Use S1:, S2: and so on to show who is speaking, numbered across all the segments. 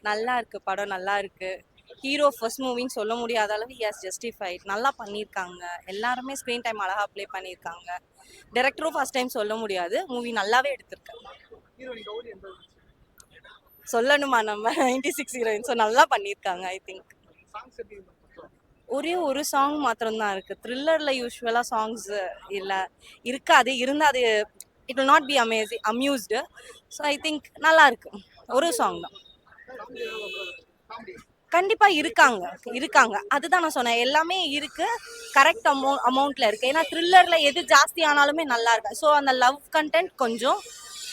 S1: நல்லா இருக்கு, படம் நல்லா இருக்கு. ஹீரோ ஃபர்ஸ்ட் மூவின்னு சொல்ல முடியாத அளவு ஹி ஹஸ் ஜஸ்டிஃபைட். நல்லா பண்ணியிருக்காங்க. எல்லாருமே ஸ்க்ரீன் டைம் அழகா ப்ளே பண்ணியிருக்காங்க. டைரக்டரும் ஃபர்ஸ்ட் டைம் சொல்ல முடியாது. மூவி நல்லாவே எடுத்திருக்காங்க. சொல்லணுமா நம்ம 96 ஹீரோயின் ஸோ நல்லா பண்ணியிருக்காங்க ஐ திங்க். ஒரே ஒரு சாங் மாத்திரம்தான் இருக்கு. த்ரில்லர்ல யூஸ்வலா சாங்ஸ் இல்ல இருக்காது. இருந்தா அது it will not be amused. So I think நல்லா இருக்கு. ஒரு சாங் தான். கண்டிப்பா இருக்காங்க இருக்காங்க அதுதான் நான் சொன்னேன். எல்லாமே இருக்கு. கரெக்ட் அமௌண்ட்ல இருக்கு. ஏன்னா த்ரில்லர்ல எது ஜாஸ்தி ஆனாலுமே நல்லா இருக்கு. ஸோ அந்த லவ் கண்டென்ட் கொஞ்சம்,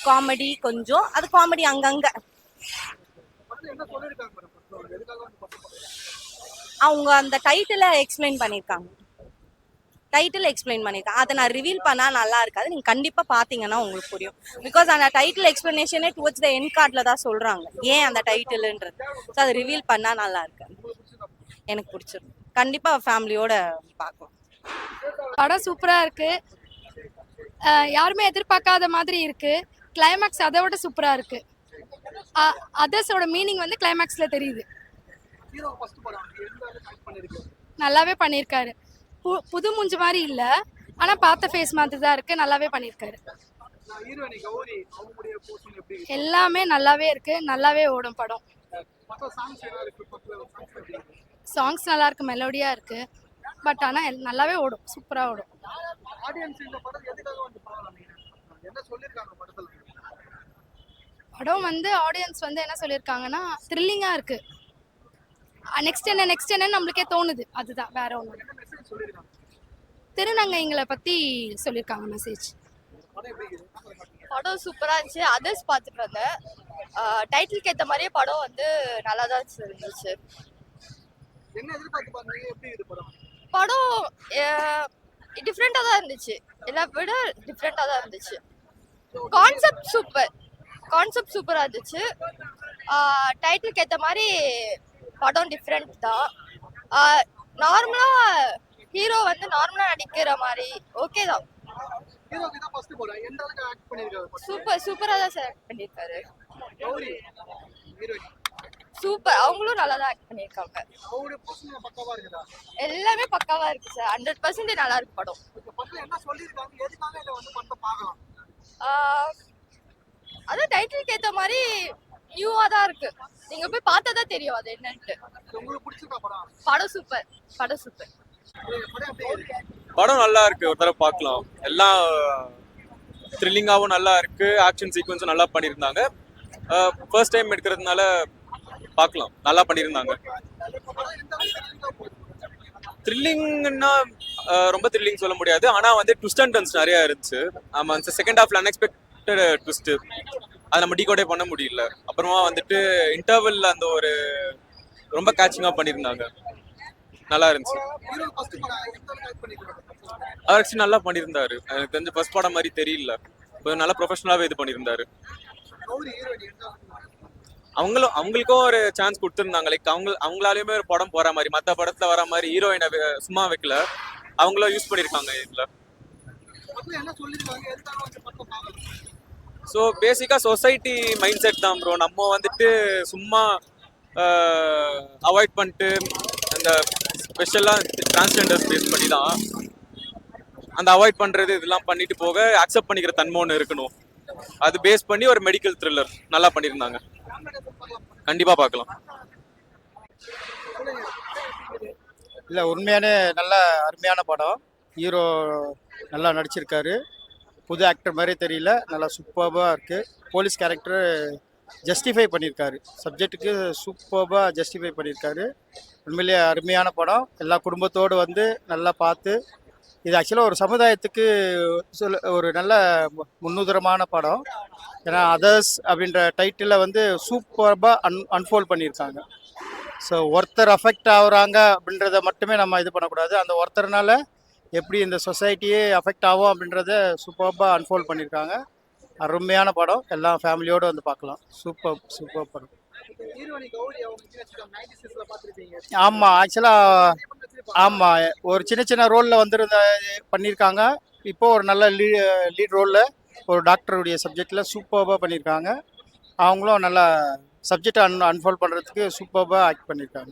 S1: காமெடி கொஞ்சம், அது காமெடி அங்கங்க. அவங்க அந்த டைட்டில எக்ஸ்பிளைன் பண்ணியிருக்காங்க. அதை நான் ரிவீல் பண்ணா நல்லா இருக்காது. நீங்க கண்டிப்பா பாத்தீங்கன்னா உங்களுக்கு புரியும். பிகாஸ் அந்த டைட்டில் எக்ஸ்பிளனேஷனே டுவர்ட்ஸ் த எண்ட் கார்ட்ல தான் சொல்றாங்க ஏன் அந்த டைட்டில்ன்றது. ஸோ அதை ரிவீல் பண்ணா நல்லா இருக்கு. எனக்கு பிடிச்சிருக்கு. கண்டிப்பா ஃபேமிலியோட பார்க்கலாம்.
S2: படம் சூப்பரா இருக்கு. யாருமே எதிர்பார்க்காத மாதிரி இருக்கு. கிளைமேக்ஸ் அதை விட சூப்பரா இருக்கு. அதர்ஸோட மீனிங் வந்து கிளைமேக்ஸ்ல தெரியுது. நல்லாவே பண்ணியிருக்காரு. புது மூஞ்சி மாதிரி இல்ல, ஆனா பார்த்த ஃபேஸ் மாதிரி தான் இருக்கு. நல்லாவே பண்ணியிருக்காரு. எல்லாமே நல்லாவே இருக்கு. நல்லாவே ஓடும் படம். சாங்ஸ் நல்லா இருக்கு, மெலோடியா இருக்கு. பட் ஆனா நல்லாவே ஓடும், சூப்பரா ஓடும். படம் வந்து ஆடியன்ஸ் வந்து என்ன சொல்லியிருக்காங்கன்னா த்ரில்லிங்கா இருக்கு. நெக்ஸ்ட் என்ன நம்மளுக்கே தோணுது. அதுதான், வேற ஒன்று. திருநங்கைங்களை பத்தி சொல்லியிருக்காங்க மெசேஜ்.
S3: படம் சூப்பரா இருந்துச்சு. அதர்ஸ் பார்த்துட்டு வந்தேன். டைட்டிலுக்கு ஏற்ற மாதிரியே படம் வந்து நல்லா தான் இருந்துச்சு. படம் டிஃப்ரெண்டா தான் இருந்துச்சு. எல்லாம் விட டிஃப்ரெண்டா தான் இருந்துச்சு. கான்செப்ட் சூப்பரா இருந்துச்சு. டைட்டிலுக்கு ஏற்ற மாதிரி படம் டிஃப்ரெண்ட் தான். நார்மலா ஹீரோ வந்து நார்மலா நடிக்கிற மாதிரி ஓகே தான். சூப்பரா தான் சார் ஆக்ட் பண்ணியிருக்காரு. சூப்பர், அவங்களும் நல்லா தான் ஆக்ட் பண்ணியிருக்காங்க. எல்லாமே பக்காவா இருக்கு சார். 100% நல்லா இருக்கு படம். அதான் டைட்டிலுக்கு ஏற்ற மாதிரி நியூவா தான் இருக்கு. நீங்க போய் பார்த்தா தான் தெரியும் அது என்னன்ட்டு. படம் சூப்பர்.
S4: படம் நல்லா இருக்கு, ஒரு தடவை பார்க்கலாம். எல்லாம் த்ரில்லிங்காகவும் நல்லா இருக்கு. ஆக்ஷன் சீக்வன்ஸும் நல்லா பண்ணியிருந்தாங்க. ஃபர்ஸ்ட் டைம் எடுக்கிறதுனால பார்க்கலாம். நல்லா பண்ணியிருந்தாங்க. த்ரில்லிங்னா ரொம்ப த்ரில்லிங் சொல்ல முடியாது. ஆனால் வந்து ட்விஸ்ட் அண்ட் டர்ன்ஸ் நிறையா இருந்துச்சு. ஆமாம், செகண்ட் ஹாஃப்ல அன்எக்ஸ்பெக்டட் ட்விஸ்ட்டு, அதை நம்ம டீகோடே பண்ண முடியல. அப்புறமா வந்துட்டு இன்டர்வெல்ல அந்த ஒரு ரொம்ப கேட்சிங்காக பண்ணியிருந்தாங்க. நல்லா இருந்துச்சு. அவர் ஆக்சுவலி நல்லா பண்ணியிருந்தாரு. எனக்கு தெரிஞ்ச ஃபர்ஸ்ட் படம் மாதிரி தெரியல. கொஞ்சம் நல்லா ப்ரொஃபஷனலாகவே இது பண்ணியிருந்தாரு. அவங்களுக்கும் ஒரு சான்ஸ் கொடுத்துருந்தாங்க. லைக் அவங்களாலையுமே ஒரு படம் போற மாதிரி, மற்ற படத்துல வர மாதிரி ஹீரோயினை சும்மா வைக்கல, அவங்களும் யூஸ் பண்ணியிருக்காங்க இதுல. ஸோ பேசிக்காக சொசைட்டி மைண்ட் செட் தான் ப்ரோ. நம்ம வந்துட்டு சும்மா அவாய்ட் பண்ணிட்டு அந்த ஸ்பெஷலாக டிரான்ஸ்ஜெண்டர்ஸ் பேஸ் பண்ணி தான் அந்த அவாய்ட் பண்ணுறது இதெல்லாம் பண்ணிட்டு போக அக்செப்ட் பண்ணிக்கிற தன்மை ஒன்று இருக்கணும். அது பேஸ் பண்ணி ஒரு மெடிக்கல் த்ரில்லர் நல்லா பண்ணியிருந்தாங்க. கண்டிப்பாக பார்க்கலாம்.
S5: இல்லை, உண்மையானே நல்ல அருமையான படம். ஹீரோ நல்லா நடிச்சிருக்காரு. புது ஆக்டர் மாதிரி தெரியல, நல்லா சூப்பர்பாக இருக்குது. போலீஸ் கேரக்டர் ஜஸ்டிஃபை பண்ணியிருக்காரு. சப்ஜெக்ட்டுக்கு சூப்பர்பாக ஜஸ்டிஃபை பண்ணியிருக்காரு. உண்மையிலேயே அருமையான படம். எல்லா குடும்பத்தோடு வந்து நல்லா பார்த்து, இது ஆக்சுவலாக ஒரு சமுதாயத்துக்கு ஒரு நல்ல முன்னுதாரணமான படம். ஏன்னா அதர்ஸ் அப்படின்ற டைட்டிலில் வந்து சூப்பர்பாக அன்ஃபோல்ட் பண்ணியிருக்காங்க. ஸோ ஒருத்தர் அஃபெக்ட் ஆகுறாங்க அப்படின்றத மட்டுமே நம்ம இது பண்ணக்கூடாது. அந்த ஒருத்தர்னால எப்படி இந்த சொசைட்டியே அஃபெக்ட் ஆகும் அப்படின்றத சூப்பர்பாக அன்ஃபோல்ட் பண்ணியிருக்காங்க. அருமையான படம். எல்லாம் ஃபேமிலியோடு வந்து பார்க்கலாம். சூப்பர் படம். ஆமாம், ஆக்சுவலாக ஆமாம், ஒரு சின்ன ரோலில் பண்ணியிருக்காங்க. இப்போது ஒரு நல்ல லீட் ரோலில் ஒரு டாக்டருடைய சப்ஜெக்டில் சூப்பராக பண்ணியிருக்காங்க. அவங்களும் நல்லா சப்ஜெக்டை அன்ஃபால்வ் பண்ணுறதுக்கு சூப்பராக ஆக்ட் பண்ணியிருக்காங்க.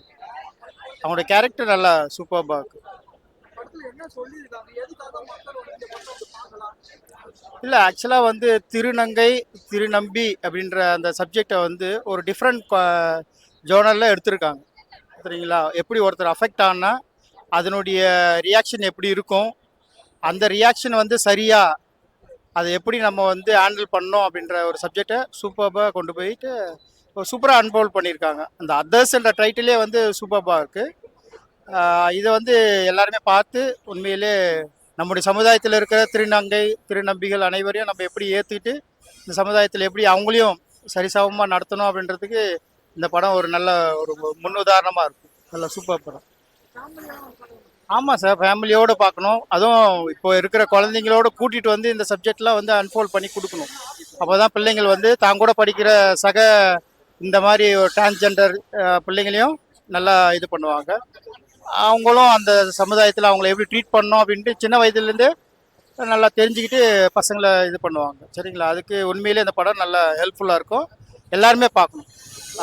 S5: அவங்களோட கேரக்டர் நல்லா சூப்பராக இருக்கு. இல்லை, ஆக்சுவலாக வந்து திருநங்கை திருநம்பி அப்படின்ற அந்த சப்ஜெக்டை வந்து ஒரு டிஃப்ரெண்ட் ஜோனரில் எடுத்திருக்காங்க. சரிங்களா? எப்படி ஒருத்தர் அஃபெக்ட் ஆனா அதனுடைய ரியாக்ஷன் எப்படி இருக்கும், அந்த ரியாக்ஷன் வந்து சரியா அதை எப்படி நம்ம வந்து ஹேண்டில் பண்ணோம் அப்படின்ற ஒரு சப்ஜெக்டை சூப்பராக கொண்டு போயிட்டு சூப்பராக அன்ஃபோல்ட் பண்ணியிருக்காங்க. அந்த அதர்ஸ்ன்ற டைட்டிலே வந்து சூப்பராக இருக்குது. இதை வந்து எல்லாருமே பார்த்து உண்மையிலே நம்முடைய சமுதாயத்தில் இருக்கிற திருநங்கை திருநம்பிகள் அனைவரையும் நம்ம எப்படி ஏற்றுக்கிட்டு இந்த சமுதாயத்தில் எப்படி அவங்களையும் சரிசமமாக நடத்தணும் அப்படின்றதுக்கு இந்த படம் ஒரு நல்ல ஒரு முன்னுதாரணமாக இருக்கும். நல்ல சூப்பர் படம். ஆமாம் சார், ஃபேமிலியோடு பார்க்கணும். அதுவும் இப்போ இருக்கிற குழந்தைங்களோட கூட்டிகிட்டு வந்து இந்த சப்ஜெக்ட்லாம் வந்து அன்ஃபோல்ட் பண்ணி கொடுக்கணும். அப்போ தான் பிள்ளைங்கள் வந்து தான் கூட படிக்கிற சக இந்த மாதிரி ஒரு டிரான்ஸ்ஜெண்டர் பிள்ளைங்களையும் நல்லா இது பண்ணுவாங்க. அவங்களும் அந்த சமுதாயத்தில் அவங்கள எப்படி ட்ரீட் பண்ணணும் அப்படின்ட்டு சின்ன வயதுலேருந்து நல்லா தெரிஞ்சுக்கிட்டு பசங்களை இது பண்ணுவாங்க. சரிங்களா? அதுக்கு உண்மையிலே இந்த படம் நல்லா ஹெல்ப்ஃபுல்லாக இருக்கும். எல்லாருமே பார்க்கணும்.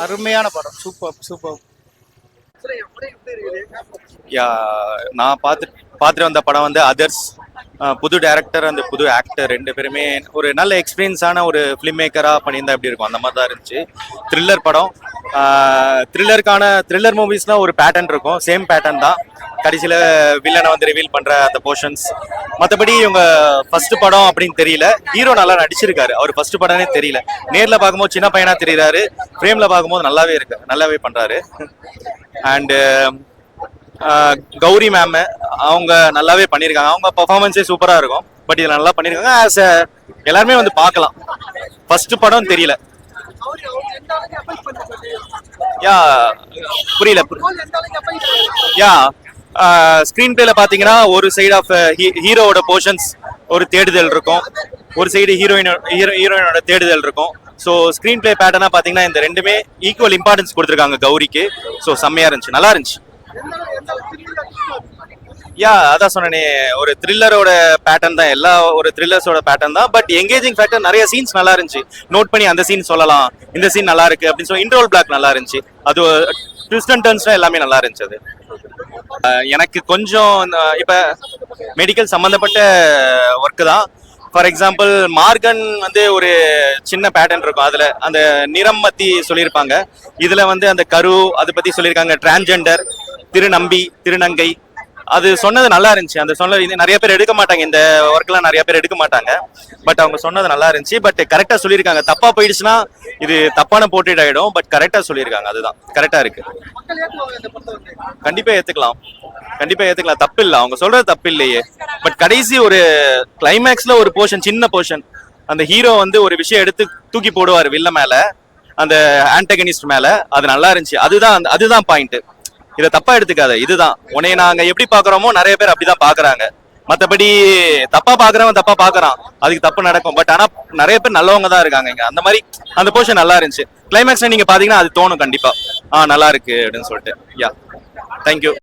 S5: அருமையான படம். Super super.
S6: யா, நான் பார்த்துட்டு வந்த படம் வந்து அதர்ஸ். புது டைரக்டர் அந்த புது ஆக்டர் ரெண்டு பேருமே ஒரு நல்ல எக்ஸ்பீரியன்ஸான ஒரு ஃபிலிம் மேக்கராக பண்ணியிருந்தா எப்படி இருக்கும் அந்த மாதிரி தான் இருந்துச்சு. த்ரில்லர் படம். த்ரில்லர் மூவிஸ்னால் ஒரு பேட்டர்ன் இருக்கும், சேம் பேட்டர்ன் தான். கடைசியில் வில்லனை வந்து ரிவீல் பண்ணுற அந்த போர்ஷன்ஸ். மற்றபடி இவங்க ஃபர்ஸ்ட் படம் அப்படின்னு தெரியல. ஹீரோ நல்லா நடிச்சிருக்காரு. அவர் ஃபர்ஸ்ட் படம்னே தெரியல. நேரில் பார்க்கும்போது சின்ன பையனாக தெரியுறாரு, ஃப்ரேமில் பார்க்கும்போது நல்லாவே பண்ணுறாரு. அண்டு கௌரி மேம் அவங்க நல்லாவே பண்ணியிருக்காங்க. அவங்க பர்ஃபார்மன்ஸே சூப்பராக இருக்கும். பட் இதில் நல்லா பண்ணியிருக்காங்க. ஆஸ் எல்லாருமே வந்து பார்க்கலாம். ஃபர்ஸ்ட் படம் தெரியல. யா, புரியல. யா, ஸ்க்ரீன் பிளேல பார்த்தீங்கன்னா ஒரு சைடு ஆஃப் ஹீரோவோட போர்ஷன்ஸ் ஒரு தேடுதல் இருக்கும், ஒரு சைடு ஹீரோயினோட தேடுதல் இருக்கும். ஸோ ஸ்க்ரீன் பிளே பேட்டர்னாக பார்த்தீங்கன்னா இந்த ரெண்டுமே ஈக்குவல் இம்பார்ட்டன்ஸ் கொடுத்துருக்காங்க கௌரிக்கு. ஸோ செம்மையாக இருந்துச்சு, நல்லா இருந்துச்சு. யா, அதான் சொன்னேனே, ஒரு த்ரில்லரோட பேட்டர்ன் தான். எல்லா ஒரு த்ரில்லர்ஸோட பேட்டர்ன் தான். பட் எங்கேஜிங் ஃபேக்டர் நிறைய சீன்ஸ் நல்லா இருந்துச்சு. நோட் பண்ணி அந்த சீன் சொல்லலாம், இந்த சீன் நல்லா இருக்கு அப்படின்னு சொல்லி இன்ட்ரோல் பிளாக் நல்லா இருந்துச்சு. அது ட்விஸ்ட் அண்ட் டர்ன்ஸ்லாம் எல்லாமே நல்லா இருந்துச்சு. அது எனக்கு கொஞ்சம் இப்போ மெடிக்கல் சம்மந்தப்பட்ட ஒர்க்கு தான். ஃபார் எக்ஸாம்பிள் மார்கன் வந்து ஒரு சின்ன பேட்டர்ன் இருக்கும், அதில் அந்த நிறம் பற்றி சொல்லியிருப்பாங்க. இதில் வந்து அந்த கரு அதை பற்றி சொல்லியிருக்காங்க. டிரான்ஸ்ஜெண்டர், திருநம்பி, திருநங்கை, அது சொன்னது நல்லா இருந்துச்சு. அந்த சொன்னது நிறைய பேர் எடுக்க மாட்டாங்க, இந்த ஒர்க்லாம் நிறைய பேர் எடுக்க மாட்டாங்க. பட் அவங்க சொன்னது நல்லா இருந்துச்சு. பட் கரெக்டாக சொல்லியிருக்காங்க. தப்பாக போயிடுச்சுன்னா இது தப்பான போர்ட்ரேட் ஆகிடும். பட் கரெக்டாக சொல்லியிருக்காங்க. அதுதான் கரெக்டாக இருக்கு. கண்டிப்பாக ஏற்றுக்கலாம். தப்பு இல்லை, அவங்க சொல்றது தப்பு இல்லையே. பட் கடைசி ஒரு கிளைமேக்ஸில் ஒரு போர்ஷன், சின்ன போர்ஷன், அந்த ஹீரோ வந்து ஒரு விஷயம் எடுத்து தூக்கி போடுவார் வில்ல மேலே, அந்த ஆன்டகனிஸ்ட் மேலே. அது நல்லா இருந்துச்சு. அதுதான் பாயிண்ட். இதை தப்பா எடுத்துக்காத. இதுதான் உன்னைய நாங்க எப்படி பாக்குறோமோ நிறைய பேர் அப்படிதான் பாக்குறாங்க. மற்றபடி தப்பா பாக்குறவன் தப்பா பாக்குறான், அதுக்கு தப்பு நடக்கும். பட் ஆனா நிறைய பேர் நல்லவங்க தான் இருக்காங்க இங்க. அந்த மாதிரி அந்த போர்ஷன் நல்லா இருந்துச்சு. கிளைமேக்ஸ்ல நீங்க பாத்தீங்கன்னா அது தோணும் கண்டிப்பா, நல்லா இருக்கு அப்படின்னு சொல்லிட்டு. யா, தேங்க்யூ.